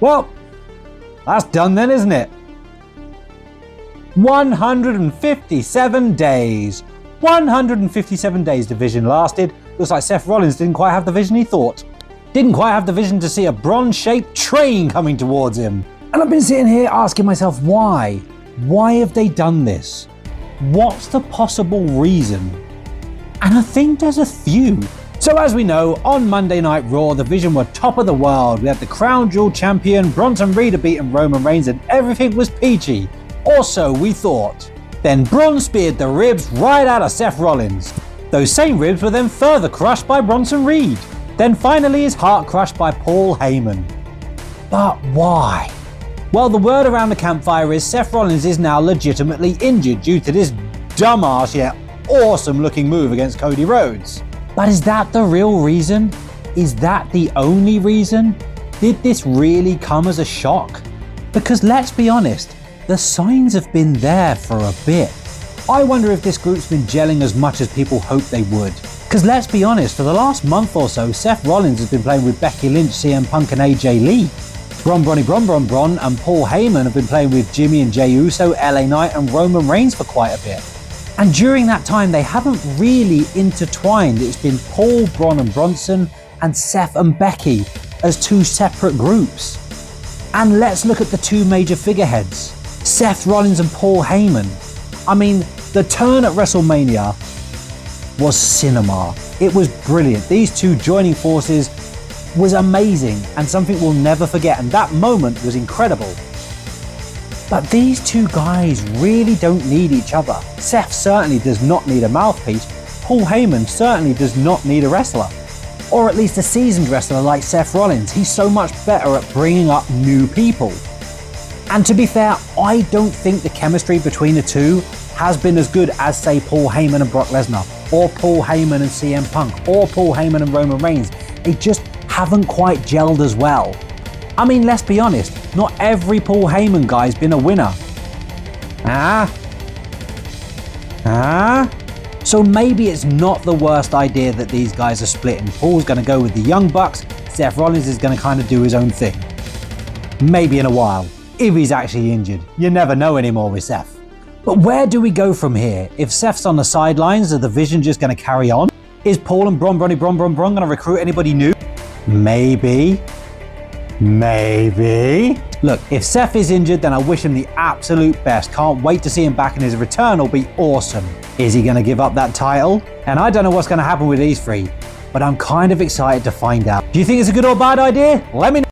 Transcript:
Well, that's done then, isn't it? 157 days. 157 days the vision lasted. Looks like Seth Rollins didn't quite have the vision he thought. Didn't quite have the vision to see a bronze-shaped train coming towards him. And I've been sitting here asking myself why? Why have they done this? What's the possible reason? And I think there's a few. So as we know, on Monday Night Raw, the Vision were top of the world. We had the Crown Jewel champion Bronson Reed beating Roman Reigns and everything was peachy. Or so we thought. Then Braun speared the ribs right out of Seth Rollins. Those same ribs were then further crushed by Bronson Reed. Then finally his heart crushed by Paul Heyman. But why? Well, the word around the campfire is Seth Rollins is now legitimately injured due to this dumbass yet awesome looking move against Cody Rhodes. But is that the real reason? Is that the only reason? Did this really come as a shock? Because let's be honest, the signs have been there for a bit. I wonder if this group's been gelling as much as people hoped they would. Because let's be honest, for the last month or so, Seth Rollins has been playing with Becky Lynch, CM Punk and AJ Lee. Bron and Paul Heyman have been playing with Jimmy and Jey Uso, LA Knight and Roman Reigns for quite a bit. And during that time, they haven't really intertwined. It's been Paul, Bron and Bronson and Seth and Becky as two separate groups. And let's look at the two major figureheads, Seth Rollins and Paul Heyman. I mean, the turn at WrestleMania was cinema. It was brilliant. These two joining forces was amazing and something we'll never forget, and that moment was incredible. But these two guys really don't need each other. Seth certainly does not need a mouthpiece. Paul Heyman certainly does not need a wrestler. Or at least a seasoned wrestler like Seth Rollins. He's so much better at bringing up new people. And to be fair, I don't think the chemistry between the two has been as good as, say, Paul Heyman and Brock Lesnar, or Paul Heyman and CM Punk, or Paul Heyman and Roman Reigns. They just haven't quite gelled as well. I mean, let's be honest, not every Paul Heyman guy's been a winner. So maybe it's not the worst idea that these guys are splitting. Paul's going to go with the Young Bucks, Seth Rollins is going to kind of do his own thing. Maybe in a while, if he's actually injured. You never know anymore with Seth. But where do we go from here? If Seth's on the sidelines, are the Vision just going to carry on? Is Paul and Bron going to recruit anybody new? Maybe. Look, if Seth is injured, then I wish him the absolute best. Can't wait to see him back, and his return will be awesome. Is he going to give up that title? And I don't know what's going to happen with these three, but I'm kind of excited to find out. Do you think it's a good or bad idea? Let me know.